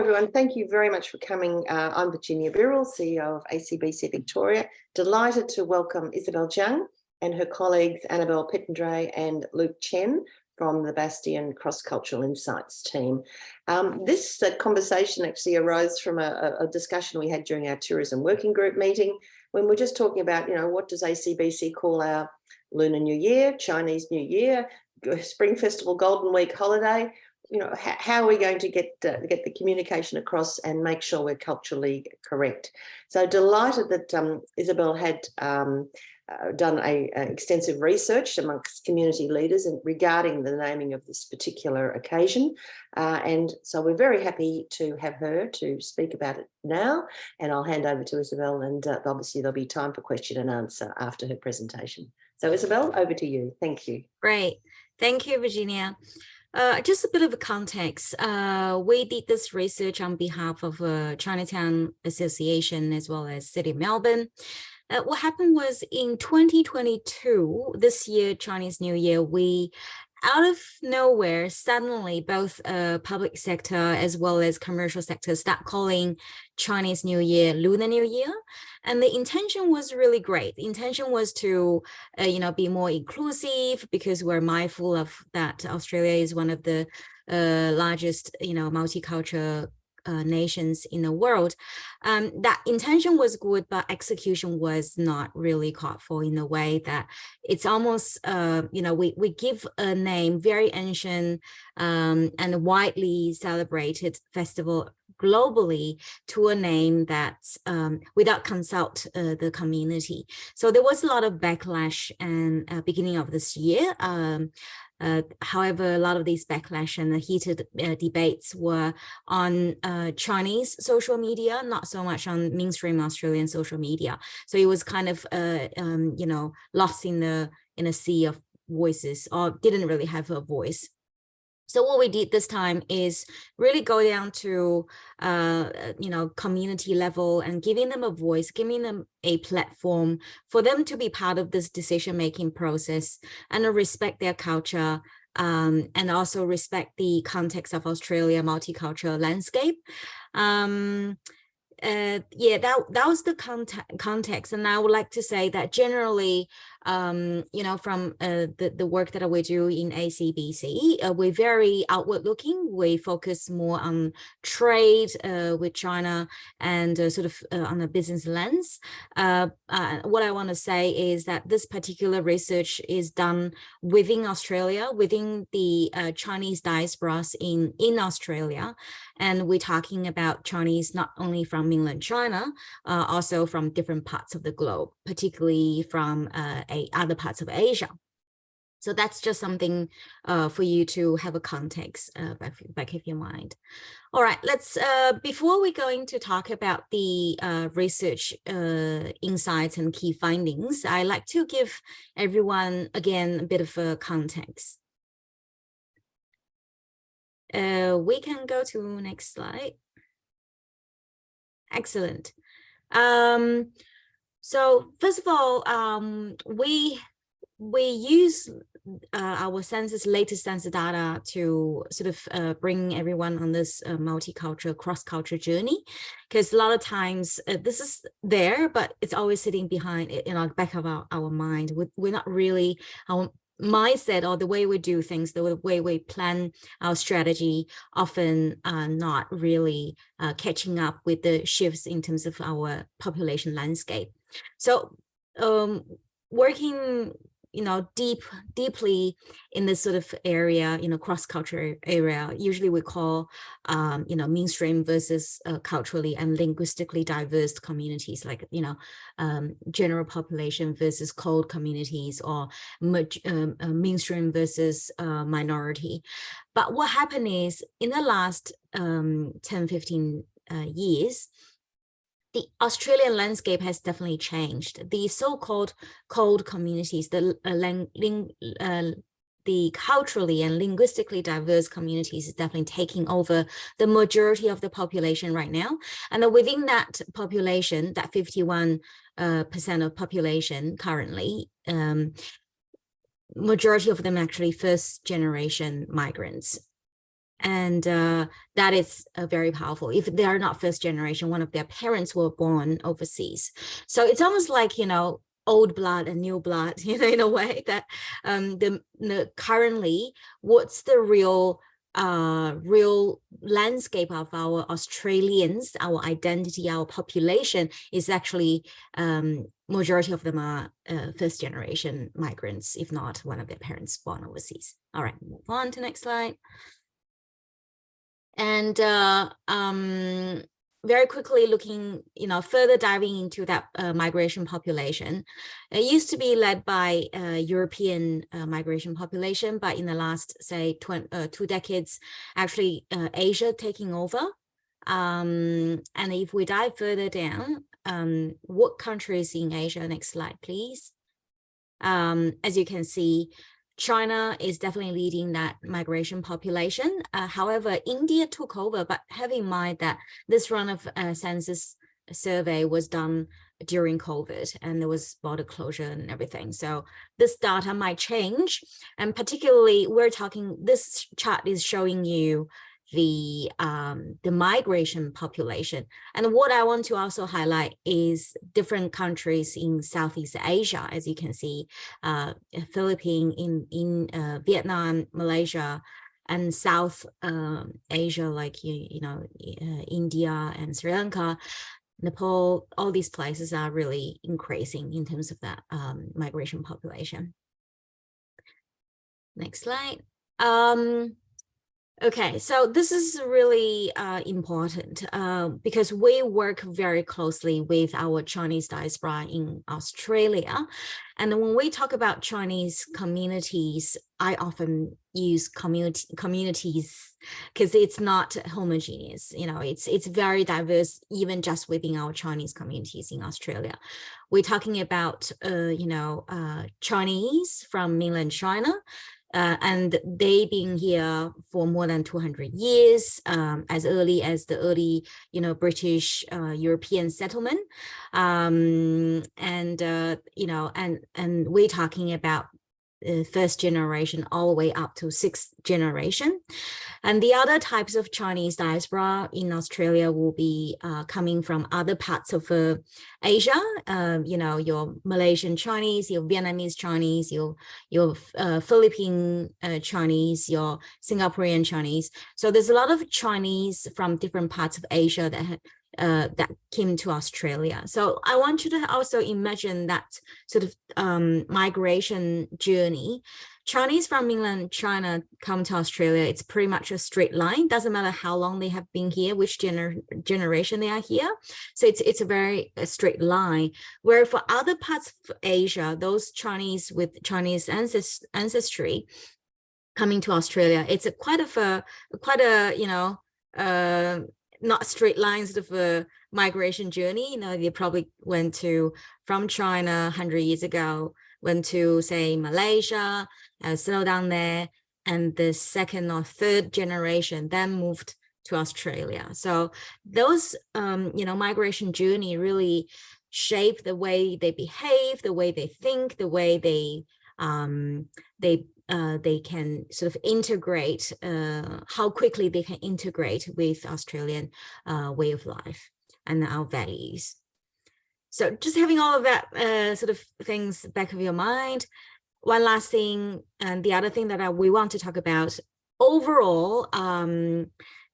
Everyone, thank you very much for coming. I'm Virginia Birrell, CEO of ACBC Victoria. Delighted to welcome Isabel Zhang and her colleagues Annabelle Pittendray and Luke Chen from the Bastion Cross-Cultural Insights team. This conversation actually arose from a discussion we had during our tourism working group meeting when we're just talking about, what does ACBC call our Lunar New Year, Chinese New Year, Spring Festival, Golden Week holiday. How are we going to get the communication across and make sure we're culturally correct? So delighted that Isabel had done extensive research amongst community leaders regarding the naming of this particular occasion. And so we're very happy to have her to speak about it now. And I'll hand over to Isabel, and obviously there'll be time for question and answer after her presentation. So Isabel, over to you. Thank you. Great. Thank you, Virginia. Just a bit of a context. We did this research on behalf of Chinatown Association as well as City of Melbourne. What happened was in 2022, this year, Chinese New Year, we out of nowhere, suddenly both public sector as well as commercial sector start calling Chinese New Year Lunar New Year. And the intention was really great. The intention was to, be more inclusive because we're mindful of that Australia is one of the largest, multicultural nations in the world. That intention was good, but execution was not really called for in a way that it's almost, we give a name, very ancient and widely celebrated festival globally to a name that's without consult the community. So there was a lot of backlash and beginning of this year. However, a lot of these backlash and the heated debates were on Chinese social media, not so much on mainstream Australian social media. So it was kind of, lost in a sea of voices, or didn't really have a voice. So what we did this time is really go down to, community level and giving them a voice, giving them a platform for them to be part of this decision-making process and respect their culture, and also respect the context of Australia multicultural landscape. That was the context. And I would like to say that generally, from the work that we do in ACBC, we're very outward looking. We focus more on trade with China and on a business lens. What I want to say is that this particular research is done within Australia, within the Chinese diasporas in Australia. And we're talking about Chinese not only from mainland China, also from different parts of the globe, particularly from other parts of Asia. So that's just something for you to have a context back of your mind. All right, let's before we go into talk about the research insights and key findings, I like to give everyone again a bit of a context. We can go to next slide. Excellent. So first of all, we use our latest census data to bring everyone on this multicultural, cross-cultural journey, because a lot of times this is there, but it's always sitting behind in our back of our mind. We're not really our mindset or the way we do things, the way we plan our strategy, often not really catching up with the shifts in terms of our population landscape. So working deeply in this sort of area, cross-cultural area, usually we call, mainstream versus culturally and linguistically diverse communities, like, general population versus cold communities, or mainstream versus minority. But what happened is in the last 10-15 years, the Australian landscape has definitely changed. The so-called cold communities, the culturally and linguistically diverse communities is definitely taking over the majority of the population right now. And within that population, that 51% of population currently, majority of them actually first generation migrants. And that is very powerful. If they are not first generation, one of their parents were born overseas. So it's almost like, old blood and new blood, in a way that currently what's the real landscape of our Australians, our identity, our population is actually majority of them are first generation migrants, if not one of their parents born overseas. All right, move on to next slide. And very quickly looking, further diving into that migration population. It used to be led by European migration population, but in the last, say, 2 decades, actually Asia taking over. And if we dive further down, what countries in Asia? Next slide, please. As you can see, China is definitely leading that migration population. However, India took over, but have in mind that this round of census survey was done during COVID and there was border closure and everything. So this data might change. And particularly this chart is showing you the migration population. And what I want to also highlight is different countries in Southeast Asia, as you can see, Philippines, in Vietnam, Malaysia, and South Asia, like India and Sri Lanka, Nepal. All these places are really increasing in terms of that migration population. Next slide. Okay, so this is really important because we work very closely with our Chinese diaspora in Australia. And when we talk about Chinese communities, I often use communities because it's not homogeneous. It's very diverse, even just within our Chinese communities in Australia. We're talking about, Chinese from mainland China. And they've been here for more than 200 years, as early as the early, British European settlement, and we're talking about first generation all the way up to 6th generation. And the other types of Chinese diaspora in Australia will be coming from other parts of Asia, your Malaysian Chinese, your Vietnamese Chinese, your Philippine Chinese, your Singaporean Chinese. So there's a lot of Chinese from different parts of Asia that came to Australia. So I want you to also imagine that sort of migration journey. Chinese from mainland China come to Australia, it's pretty much a straight line. Doesn't matter how long they have been here, which generation they are here. So it's a very straight line. Where for other parts of Asia, those Chinese with Chinese ancestry coming to Australia, it's quite a not straight lines of a migration journey. They probably went from China 100 years ago, went to, say, Malaysia, settled down there, and the 2nd or 3rd generation then moved to Australia. So those, migration journey really shape the way they behave, the way they think, the way they can sort of integrate, how quickly they can integrate with Australian way of life and our values. So just having all of that sort of things back of your mind. One last thing, and the other thing that we want to talk about, overall,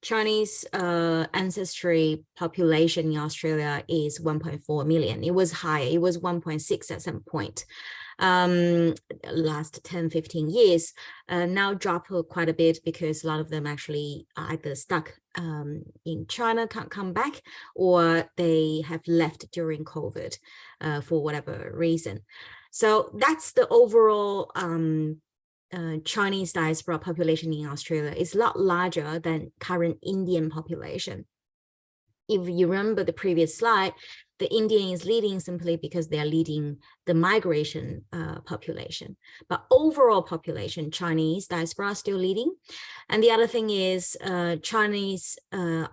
Chinese ancestry population in Australia is 1.4 million. It was higher, it was 1.6 at some point. Last 10-15 years, now drop quite a bit because a lot of them actually are either stuck in China, can't come back, or they have left during COVID for whatever reason. So that's the overall Chinese diaspora population in Australia. It's a lot larger than current Indian population. If you remember the previous slide, the Indian is leading simply because they are leading the migration population. But overall population, Chinese diaspora is still leading. And the other thing is Chinese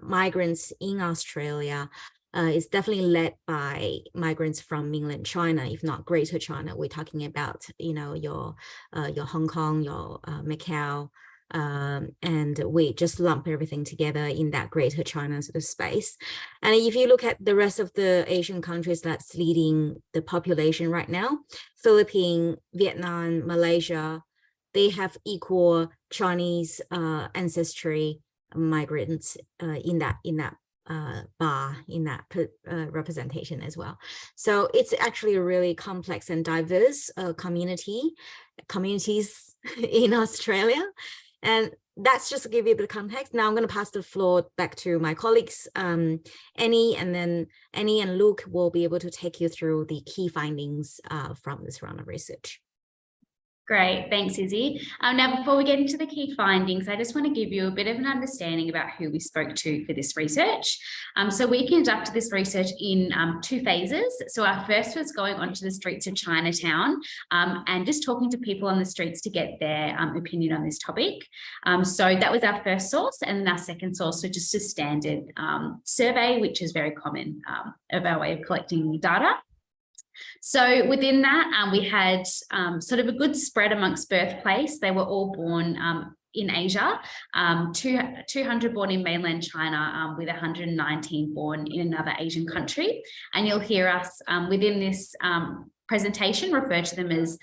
migrants in Australia is definitely led by migrants from mainland China, if not Greater China. We're talking about, your Hong Kong, your Macau, and we just lump everything together in that Greater China sort of space. And if you look at the rest of the Asian countries that's leading the population right now, Philippines, Vietnam, Malaysia, they have equal Chinese ancestry migrants in that representation as well. So it's actually a really complex and diverse communities in Australia. And that's just to give you the context. Now I'm going to pass the floor back to my colleagues, Annie, and then Annie and Luke will be able to take you through the key findings from this round of research. Great, thanks, Izzy. Now, before we get into the key findings, I just want to give you a bit of an understanding about who we spoke to for this research. So we conducted this research in 2 phases. So our first was going onto the streets of Chinatown and just talking to people on the streets to get their opinion on this topic. So that was our first source, and then our second source was just a standard survey, which is very common of our way of collecting data. So within that, we had sort of a good spread amongst birthplace. They were all born in Asia, 200 born in mainland China, with 119 born in another Asian country. And you'll hear us within this presentation refer to them as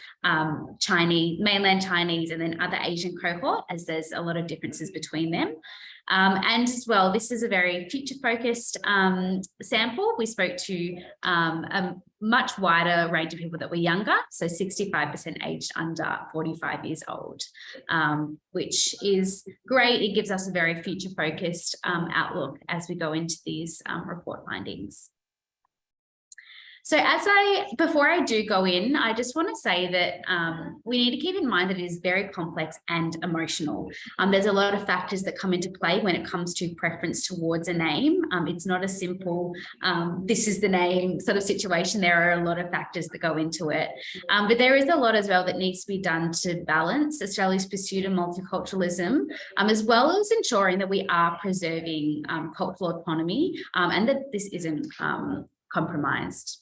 Chinese, mainland Chinese, and then other Asian cohort, as there's a lot of differences between them. And as well, this is a very future-focused sample. We spoke to a much wider range of people that were younger, so 65% aged under 45 years old, which is great. It gives us a very future-focused outlook as we go into these report findings. So before I do go in, I just want to say that we need to keep in mind that it is very complex and emotional. There's a lot of factors that come into play when it comes to preference towards a name. It's not a simple, this is the name sort of situation. There are a lot of factors that go into it. But there is a lot as well that needs to be done to balance Australia's pursuit of multiculturalism, as well as ensuring that we are preserving cultural autonomy and that this isn't compromised.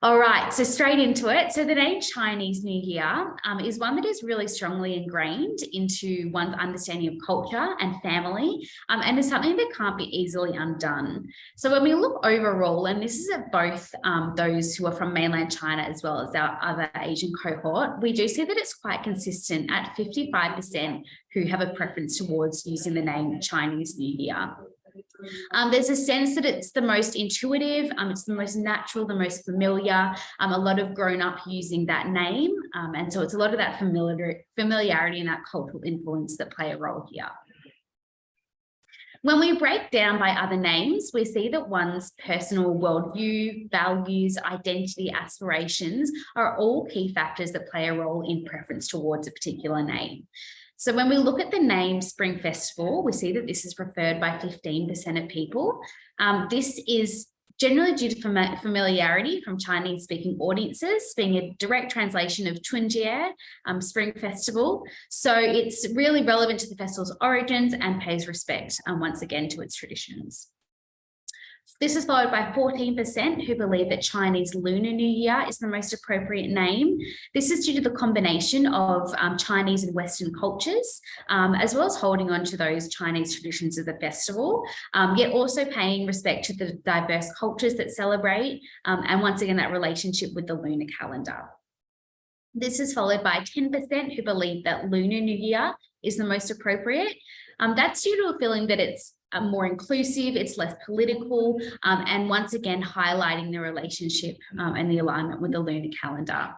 All right, so straight into it. So the name Chinese New Year is one that is really strongly ingrained into one's understanding of culture and family, and is something that can't be easily undone. So when we look overall, and this is at both those who are from mainland China as well as our other Asian cohort, we do see that it's quite consistent at 55% who have a preference towards using the name Chinese New Year. There's a sense that it's the most intuitive, it's the most natural, the most familiar, a lot of grown up using that name. And so it's a lot of that familiarity and that cultural influence that play a role here. When we break down by other names, we see that one's personal worldview, values, identity, aspirations are all key factors that play a role in preference towards a particular name. So when we look at the name Spring Festival, we see that this is preferred by 15% of people. This is generally due to familiarity from Chinese-speaking audiences, being a direct translation of Chunjie, Spring Festival. So it's really relevant to the festival's origins and pays respect, once again, to its traditions. This is followed by 14% who believe that Chinese Lunar New Year is the most appropriate name. This is due to the combination of Chinese and Western cultures, as well as holding on to those Chinese traditions of the festival, yet also paying respect to the diverse cultures that celebrate, and once again, that relationship with the lunar calendar. This is followed by 10% who believe that Lunar New Year is the most appropriate. That's due to a feeling that it's more inclusive, it's less political, and once again, highlighting the relationship and the alignment with the lunar calendar.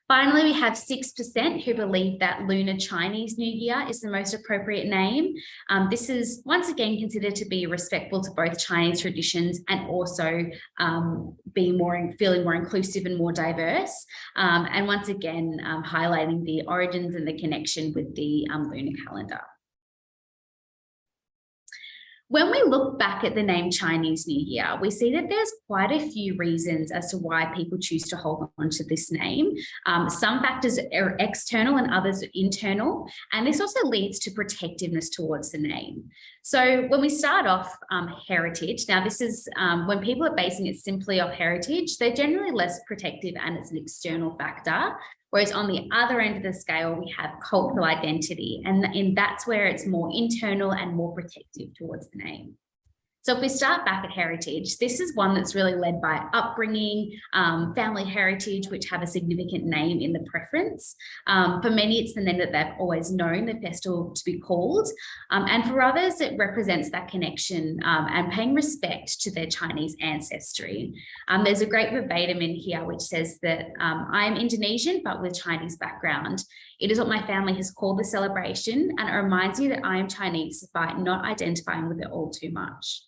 Finally, we have 6% who believe that Lunar Chinese New Year is the most appropriate name. This is once again considered to be respectful to both Chinese traditions and also feeling more inclusive and more diverse. And once again, highlighting the origins and the connection with the lunar calendar. When we look back at the name Chinese New Year, we see that there's quite a few reasons as to why people choose to hold on to this name. Some factors are external and others are internal, and this also leads to protectiveness towards the name. So when we start off heritage, now this is when people are basing it simply off heritage, they're generally less protective and it's an external factor. Whereas on the other end of the scale, we have cultural identity, and that's where it's more internal and more protective towards the name. So if we start back at heritage, this is one that's really led by upbringing, family heritage, which have a significant name in the preference. For many, it's the name that they've always known the festival to be called. And for others, it represents that connection and paying respect to their Chinese ancestry. There's a great verbatim in here which says that I'm Indonesian, but with Chinese background. It is what my family has called the celebration, and it reminds me that I am Chinese despite not identifying with it all too much.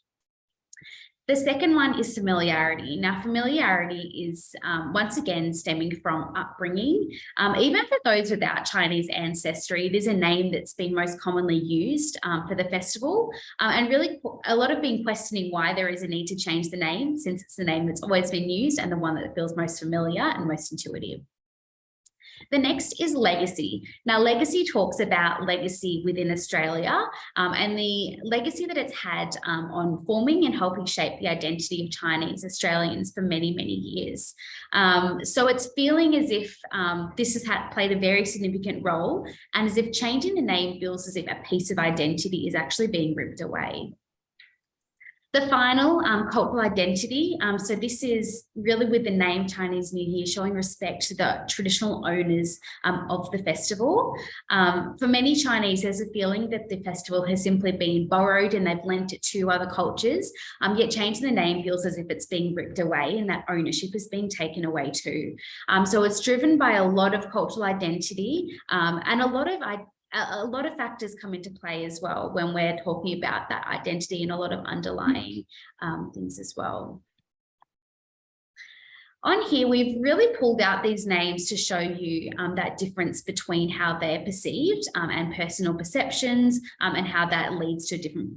The second one is familiarity. Now, familiarity is once again stemming from upbringing. Even for those without Chinese ancestry, it is a name that's been most commonly used for the festival, and really a lot have been questioning why there is a need to change the name, since it's the name that's always been used and the one that feels most familiar and most intuitive. The next is legacy. Now, legacy talks about legacy within Australia and the legacy that it's had on forming and helping shape the identity of Chinese Australians for many, many years. So it's feeling as if this has played a very significant role, and as if changing the name feels as if a piece of identity is actually being ripped away. The final, cultural identity. So this is really with the name Chinese New Year, showing respect to the traditional owners of the festival. For many Chinese, there's a feeling that the festival has simply been borrowed and they've lent it to other cultures, yet changing the name feels as if it's being ripped away and that ownership is being taken away too. So it's driven by a lot of cultural identity and a lot of factors come into play as well when we're talking about that identity, and a lot of underlying things as well. On here, we've really pulled out these names to show you that difference between how they're perceived and personal perceptions, and how that leads to a different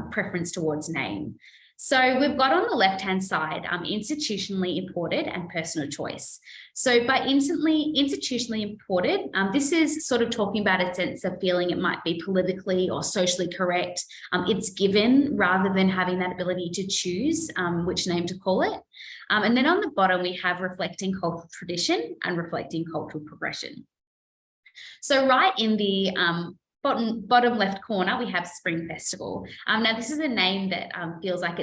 preference towards name. So we've got on the left-hand side, institutionally imported and personal choice. So by institutionally imported, this is sort of talking about a sense of feeling it might be politically or socially correct. It's given rather than having that ability to choose which name to call it. And then on the bottom, we have reflecting cultural tradition and reflecting cultural progression. So right in the bottom left corner, we have Spring Festival. Now, this is a name that feels like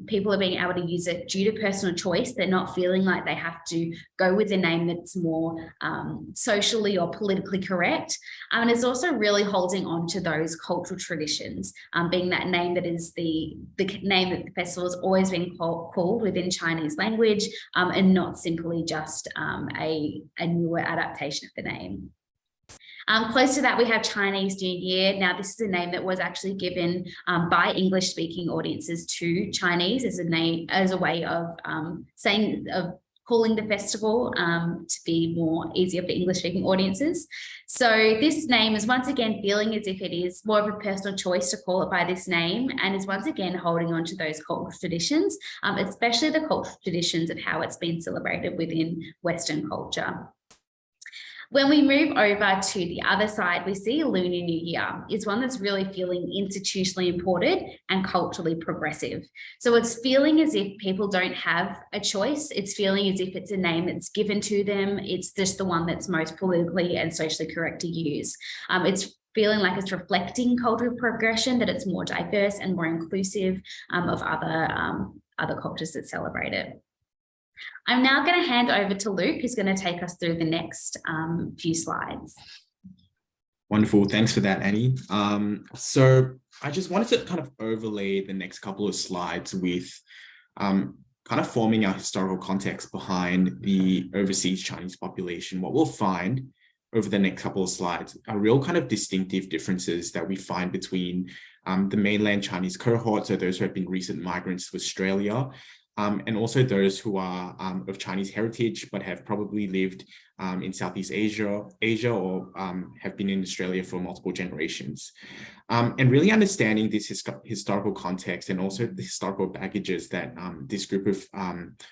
people are being able to use it due to personal choice. They're not feeling like they have to go with a name that's more socially or politically correct. And it's also really holding on to those cultural traditions, being that name that is the name that the festival has always been called within Chinese language, and not simply just a newer adaptation of the name. Close to that, we have Chinese New Year. Now, this is a name that was actually given by English-speaking audiences to Chinese as a way of calling the festival to be more easier for English-speaking audiences. So this name is once again feeling as if it is more of a personal choice to call it by this name, and is once again holding on to those cultural traditions, especially the cultural traditions of how it's been celebrated within Western culture. When we move over to the other side, we see Lunar New Year is one that's really feeling institutionally imported and culturally progressive. So it's feeling as if people don't have a choice. It's feeling as if it's a name that's given to them. It's just the one that's most politically and socially correct to use. It's feeling like it's reflecting cultural progression, that it's more diverse and more inclusive of other cultures that celebrate it. I'm now going to hand over to Luke, who's going to take us through the next few slides. Wonderful. Thanks for that, Annie. So I just wanted to kind of overlay the next couple of slides with kind of forming our historical context behind the overseas Chinese population. What we'll find over the next couple of slides are real kind of distinctive differences that we find between the mainland Chinese cohort, so those who have been recent migrants to Australia, and also those who are of Chinese heritage, but have probably lived in Southeast Asia, or have been in Australia for multiple generations. And really understanding this historical context and also the historical baggages that this group of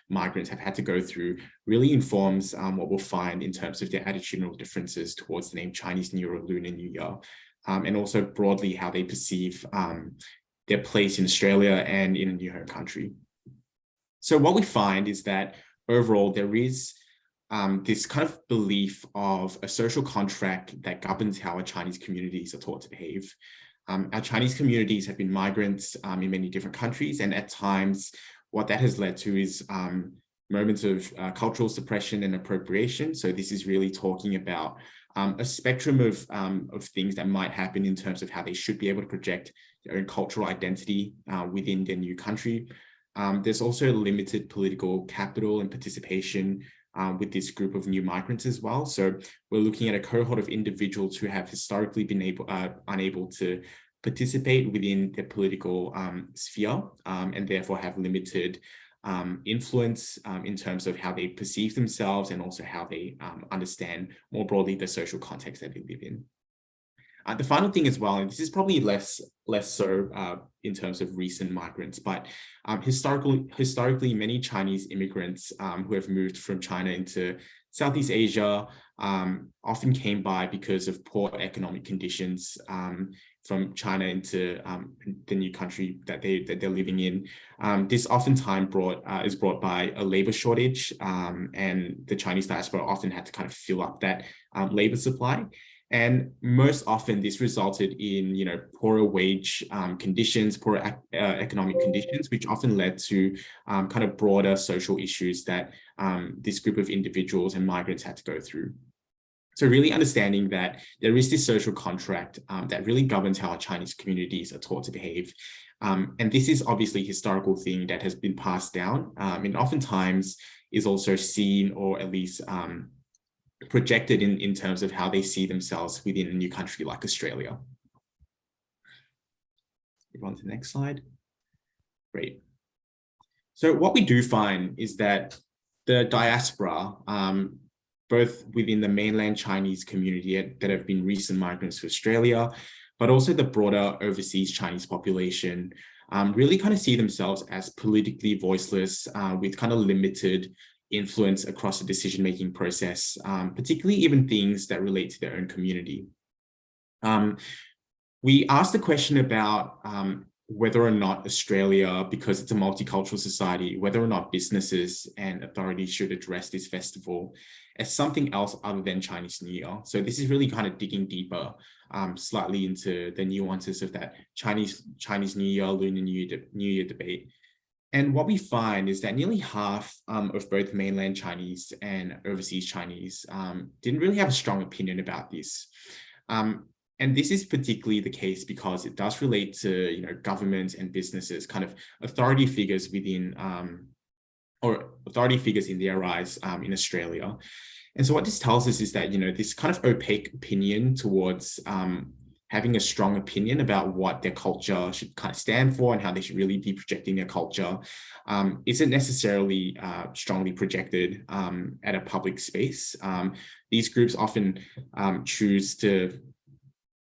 migrants have had to go through really informs what we'll find in terms of their attitudinal differences towards the name Chinese New Year or Lunar New Year, and also broadly how they perceive their place in Australia and in a new home country. So what we find is that overall there is this kind of belief of a social contract that governs how our Chinese communities are taught to behave. Our Chinese communities have been migrants in many different countries, and at times what that has led to is moments of cultural suppression and appropriation. So this is really talking about a spectrum of things that might happen in terms of how they should be able to project their own cultural identity within their new country. There's also limited political capital and participation with this group of new migrants as well. So we're looking at a cohort of individuals who have historically been unable to participate within the political sphere and therefore have limited influence in terms of how they perceive themselves and also how they understand more broadly the social context that they live in. The final thing as well, and this is probably less so in terms of recent migrants, but historically, many Chinese immigrants who have moved from China into Southeast Asia often came by because of poor economic conditions from China into the new country that they're living in. This oftentimes is brought by a labor shortage, and the Chinese diaspora often had to kind of fill up that labor supply. And most often this resulted in, poorer wage conditions, poorer economic conditions, which often led to kind of broader social issues that this group of individuals and migrants had to go through. So really understanding that there is this social contract that really governs how our Chinese communities are taught to behave. And this is obviously a historical thing that has been passed down and oftentimes is also seen or at least projected in terms of how they see themselves within a new country like Australia. Move on to the next slide. Great. So what we do find is that the diaspora, both within the mainland Chinese community that have been recent migrants to Australia, but also the broader overseas Chinese population, really kind of see themselves as politically voiceless with kind of limited influence across the decision-making process, particularly even things that relate to their own community. We asked the question about whether or not Australia, because it's a multicultural society, whether or not businesses and authorities should address this festival as something else other than Chinese New Year. So this is really kind of digging deeper slightly into the nuances of that Chinese New Year, Lunar New Year debate. And what we find is that nearly half of both mainland Chinese and overseas Chinese didn't really have a strong opinion about this. And this is particularly the case because it does relate to, governments and businesses, kind of authority figures within, or authority figures in their eyes in Australia. And so what this tells us is that, this kind of opaque opinion towards having a strong opinion about what their culture should kind of stand for and how they should really be projecting their culture isn't necessarily strongly projected at a public space. These groups often choose to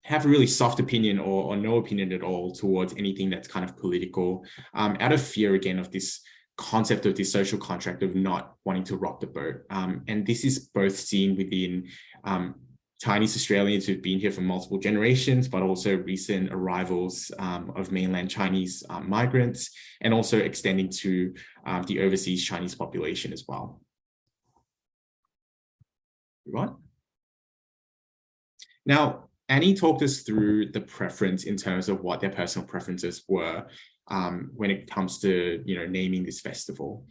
have a really soft opinion or no opinion at all towards anything that's kind of political, out of fear, again, of this concept of this social contract of not wanting to rock the boat. And this is both seen within Chinese Australians who've been here for multiple generations, but also recent arrivals of mainland Chinese migrants, and also extending to the overseas Chinese population as well. Right. Now, Annie talked us through the preference in terms of what their personal preferences were when it comes to, naming this festival.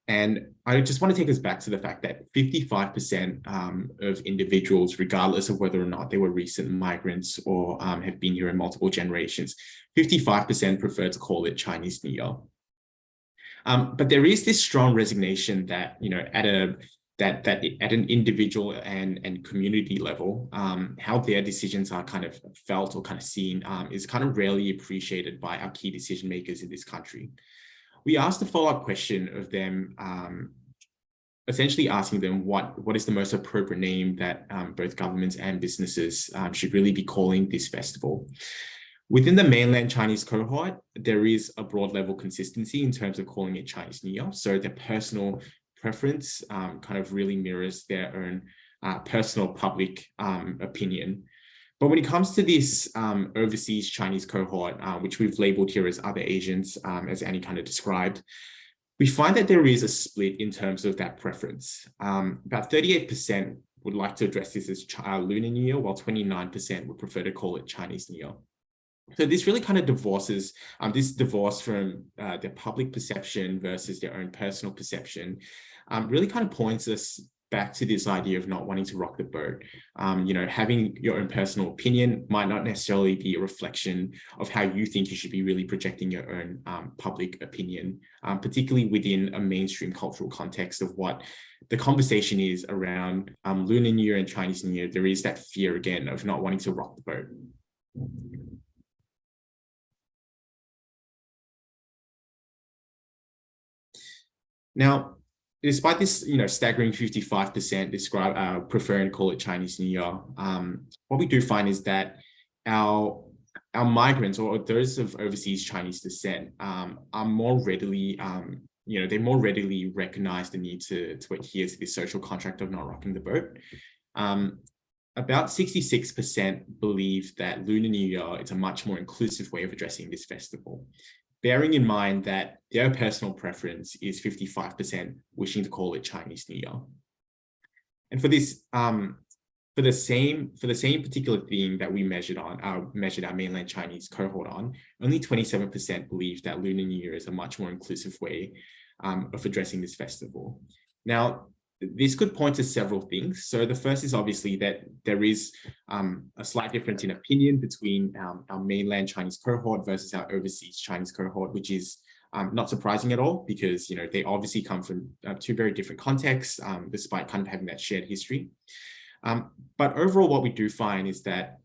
And I just want to take us back to the fact that 55% of individuals, regardless of whether or not they were recent migrants or have been here in multiple generations, 55% prefer to call it Chinese New Year. But there is this strong resignation that, at an individual and community level, how their decisions are kind of felt or kind of seen is kind of rarely appreciated by our key decision makers in this country. We asked a follow-up question of them, essentially asking them what is the most appropriate name that both governments and businesses should really be calling this festival. Within the mainland Chinese cohort, there is a broad level consistency in terms of calling it Chinese New Year. So their personal preference kind of really mirrors their own personal public opinion. But when it comes to this overseas Chinese cohort, which we've labeled here as other Asians, as Annie kind of described, we find that there is a split in terms of that preference. About 38% would like to address this as Lunar New Year, while 29% would prefer to call it Chinese New Year. So this really kind of divorces, this divorce from their public perception versus their own personal perception, really kind of points us back to this idea of not wanting to rock the boat. Having your own personal opinion might not necessarily be a reflection of how you think you should be really projecting your own public opinion, particularly within a mainstream cultural context of what the conversation is around Lunar New Year and Chinese New Year. There is that fear again of not wanting to rock the boat. Now, despite this, staggering 55% prefer and call it Chinese New Year, what we do find is that our migrants or those of overseas Chinese descent are more readily, they more readily recognize the need to adhere to this social contract of not rocking the boat. About 66% believe that Lunar New Year is a much more inclusive way of addressing this festival, bearing in mind that their personal preference is 55% wishing to call it Chinese New Year. And for this, for the same particular theme that we measured our mainland Chinese cohort on, only 27% believe that Lunar New Year is a much more inclusive way of addressing this festival. Now, this could point to several things. So the first is obviously that there is a slight difference in opinion between our mainland Chinese cohort versus our overseas Chinese cohort, which is not surprising at all, because they obviously come from two very different contexts, despite kind of having that shared history. But overall, what we do find is that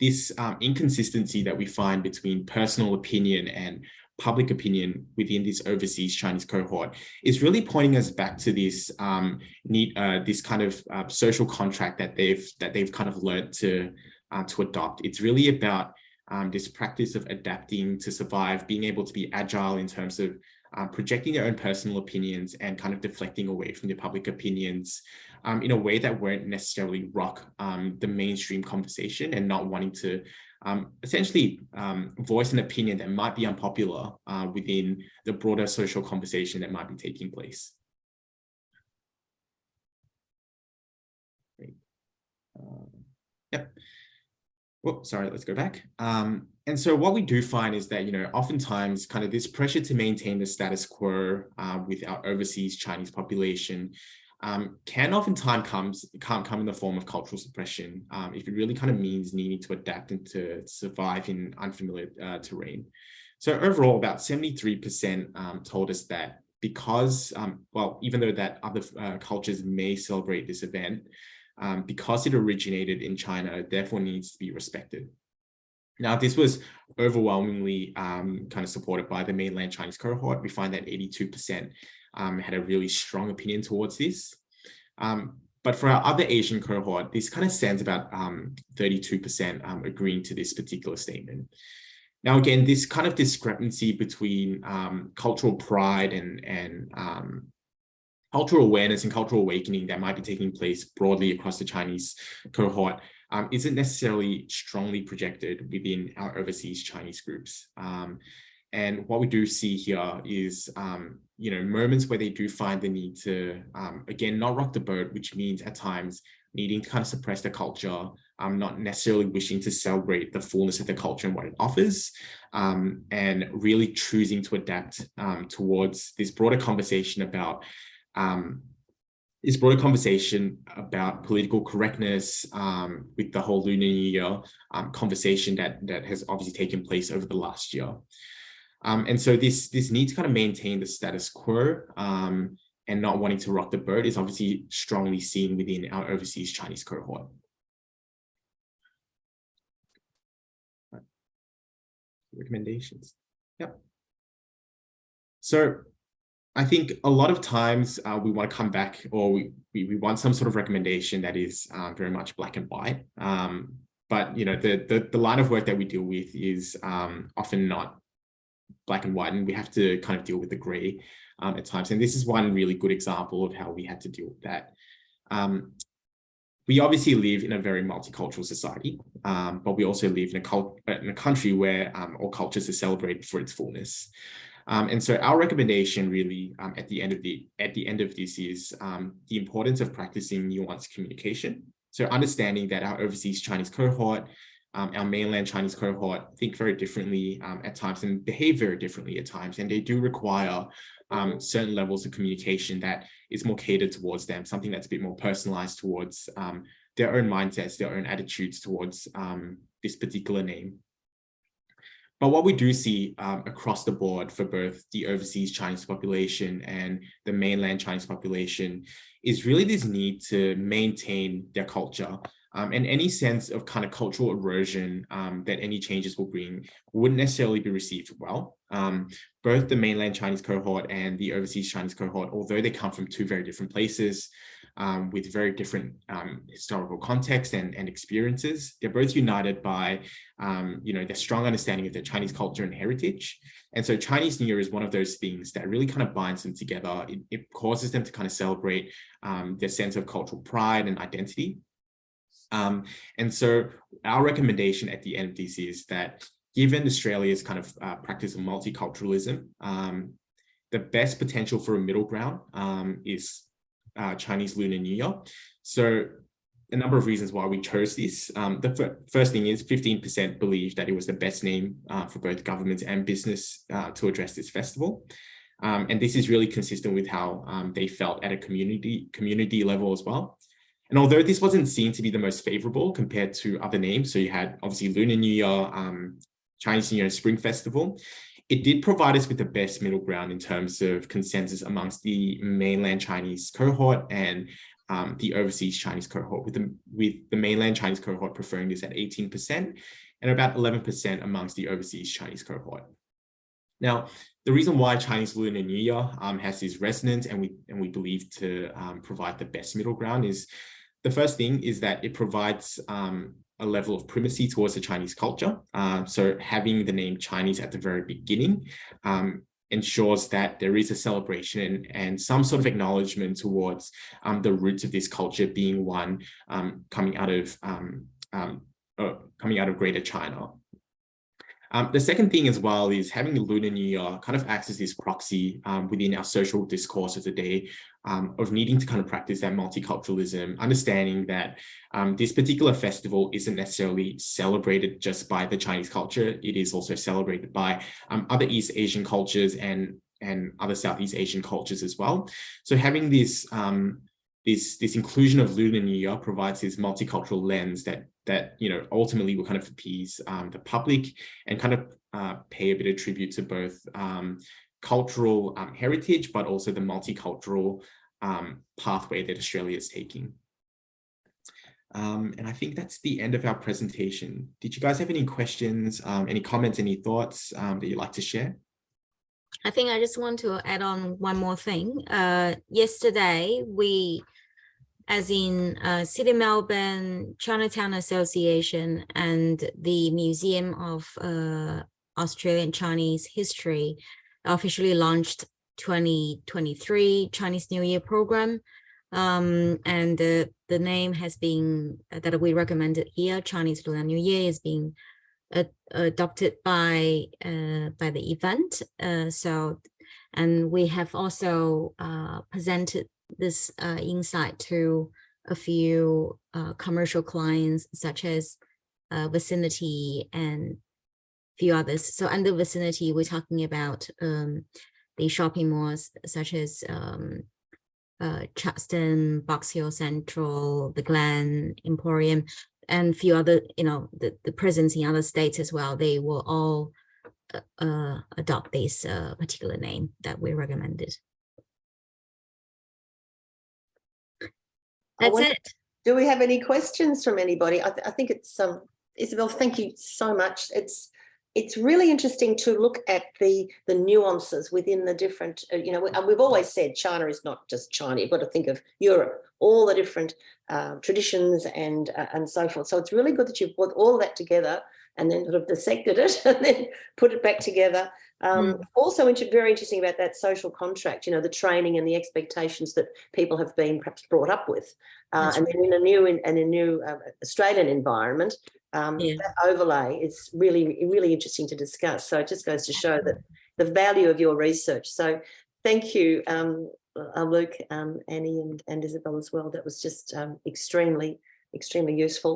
this inconsistency that we find between personal opinion and public opinion within this overseas Chinese cohort is really pointing us back to this this kind of social contract that they've kind of learned to adopt. It's really about this practice of adapting to survive, being able to be agile in terms of projecting their own personal opinions and kind of deflecting away from the public opinions in a way that won't necessarily rock the mainstream conversation, and not wanting to essentially voice an opinion that might be unpopular within the broader social conversation that might be taking place. Great. Yep. Well, sorry, let's go back. And so what we do find is that, oftentimes kind of this pressure to maintain the status quo with our overseas Chinese population can oftentimes come in the form of cultural suppression, if it really kind of means needing to adapt and to survive in unfamiliar terrain. So overall, about 73% told us that because, well, even though that other cultures may celebrate this event, because it originated in China, it therefore needs to be respected. Now, this was overwhelmingly kind of supported by the mainland Chinese cohort. We find that 82% had a really strong opinion towards this. But for our other Asian cohort, this kind of stands about 32% agreeing to this particular statement. Now, again, this kind of discrepancy between cultural pride and cultural awareness and cultural awakening that might be taking place broadly across the Chinese cohort isn't necessarily strongly projected within our overseas Chinese groups. And what we do see here is, moments where they do find the need to, again, not rock the boat, which means at times needing to kind of suppress the culture, not necessarily wishing to celebrate the fullness of the culture and what it offers, and really choosing to adapt towards this broader conversation about political correctness, with the whole Lunar New Year conversation that has obviously taken place over the last year. And so this need to kind of maintain the status quo and not wanting to rock the boat is obviously strongly seen within our overseas Chinese cohort. Recommendations. Yep. So I think a lot of times we want to come back, or we want some sort of recommendation that is very much black and white. But the line of work that we deal with is often not black and white, and we have to kind of deal with the gray at times. And this is one really good example of how we had to deal with that. We obviously live in a very multicultural society, but we also live in a country where all cultures are celebrated for its fullness. And so our recommendation really at the end of this is the importance of practicing nuanced communication. So understanding that our overseas Chinese cohort, our mainland Chinese cohort think very differently at times and behave very differently at times. And they do require certain levels of communication that is more catered towards them, something that's a bit more personalized towards their own mindsets, their own attitudes towards this particular name. But what we do see across the board for both the overseas Chinese population and the mainland Chinese population is really this need to maintain their culture. And any sense of kind of cultural erosion that any changes will bring wouldn't necessarily be received well. Both the mainland Chinese cohort and the overseas Chinese cohort, although they come from two very different places with very different historical context and experiences, they're both united by their strong understanding of their Chinese culture and heritage. And so Chinese New Year is one of those things that really kind of binds them together. It causes them to kind of celebrate their sense of cultural pride and identity. And so our recommendation at the end of this is that given Australia's kind of practice of multiculturalism, the best potential for a middle ground is Chinese Lunar New Year. So a number of reasons why we chose this. The first thing is 15% believe that it was the best name for both governments and business to address this festival. And this is really consistent with how they felt at a community level as well. And although this wasn't seen to be the most favorable compared to other names, so you had obviously Lunar New Year, Chinese New Year, and Spring Festival, it did provide us with the best middle ground in terms of consensus amongst the mainland Chinese cohort and the overseas Chinese cohort, with the mainland Chinese cohort preferring this at 18% and about 11% amongst the overseas Chinese cohort. Now, the reason why Chinese Lunar New Year has this resonance and we believe to provide the best middle ground is the first thing is that it provides a level of primacy towards the Chinese culture. So having the name Chinese at the very beginning ensures that there is a celebration and some sort of acknowledgement towards the roots of this culture being one coming out of Greater China. The second thing as well is having the Lunar New Year kind of acts as this proxy within our social discourse of the day of needing to kind of practice that multiculturalism, understanding that this particular festival isn't necessarily celebrated just by the Chinese culture. It is also celebrated by other East Asian cultures and other Southeast Asian cultures as well. So having this this inclusion of Lunar New Year provides this multicultural lens that ultimately will kind of appease the public and kind of pay a bit of tribute to both cultural heritage, but also the multicultural pathway that Australia is taking. And I think that's the end of our presentation. Did you guys have any questions, any comments, any thoughts that you'd like to share? I think I just want to add on one more thing. Yesterday, we, as in City of Melbourne, Chinatown Association, and the Museum of Australian Chinese History officially launched 2023 Chinese New Year program. And the name has been, that we recommended here, Chinese Lunar New Year, is being adopted by the event. And we have also presented this insight to a few commercial clients, such as Vicinity and a few others. So under Vicinity, we're talking about the shopping malls such as Chatston, Box Hill Central, the Glen, Emporium, and a few other, the presence in other states as well. They will all adopt this particular name that we recommended. That's it. Do we have any questions from anybody? I think it's Isabel, thank you so much. It's really interesting to look at the nuances within the different, and we've always said China is not just China. You've got to think of Europe, all the different traditions and so forth. So it's really good that you've put all of that together and then sort of dissected it and then put it back together. Also very interesting about that social contract, the training and the expectations that people have been perhaps brought up with. And then in a new Australian environment, that overlay is really, really interesting to discuss. So it just goes to show that the value of your research. So thank you, Luke, Annie and Isabel as well. That was just extremely useful.